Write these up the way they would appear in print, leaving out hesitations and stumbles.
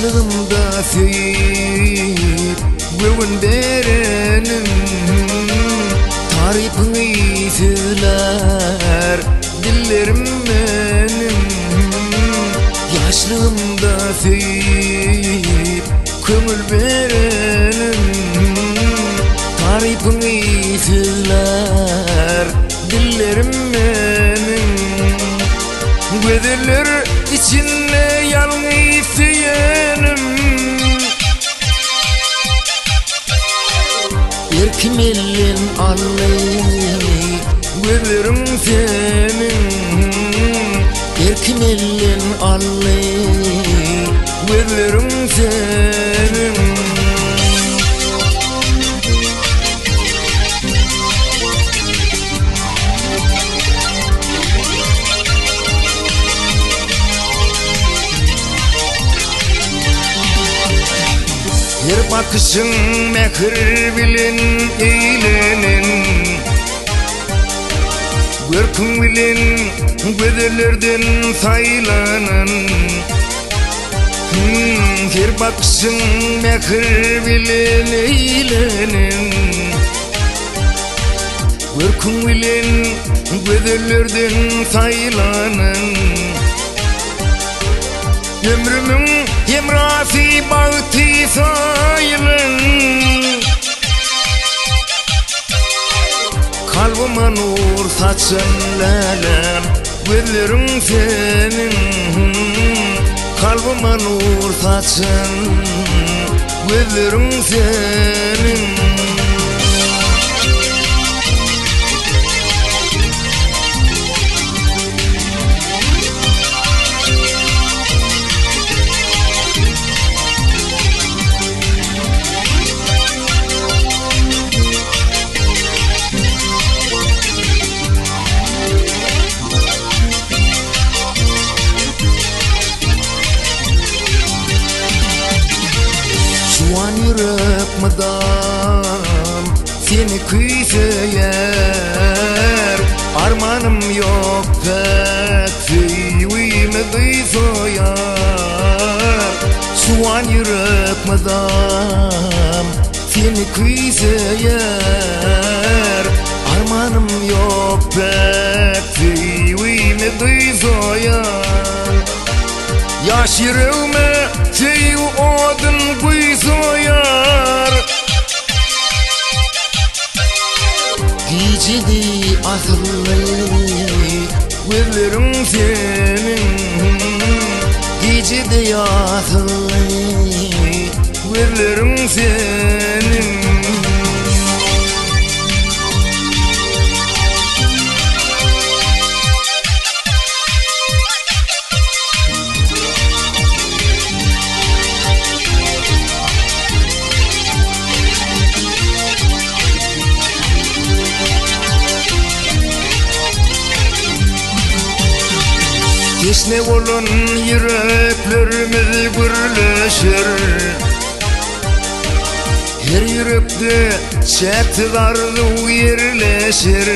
Yaşlığımda söyüp güvün verenim tarifini söyler dillerim benim. Yaşlığımda söyüp kömür verenim tarifini söyler dillerim benim. Gözler içinde yalnız süyenim Erkim elin allayı gözlerim senin. Erkim elin allayı gözlerim senin. Her bakışın mehir bilin eğlenin, görkün bilin gözlerden saylanın. Her bakışın mehir bilin eğlenin, görkün bilin gözlerden saylanın. Ömrümün hemrasi bağıtı sayılın, kalbime nur saçın lelem gözlerim senin. Kalbime nur saçın gözlerim senin. Şu an yürek madam seni kıyseyer, armanım yok pek sevimedi soyar. Şu an yürek madam seni kıyseyer, armanım yok pek sevimedi soyar. Yaş yüreğime sev odun kuy soyar. Gecede ahırlı gözlerim senin. Gecede ahırlı gözlerim senin. Teşne olan yüreklerimiz birleşir, her yürekte çektidarlı yerleşir.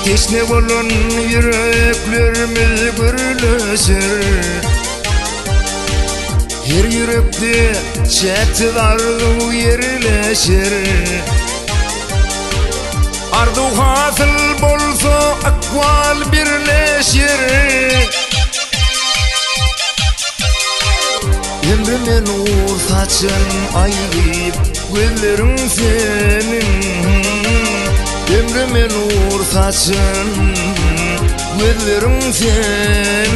Teşne olan yüreklerimiz birleşir, her yürekte çektidarlı yerleşir. Ardu hasıl bolsa akval birleşir, ömrüme nur saçın ayıp gözlerim senin. Ömrüme nur saçın gözlerim senin.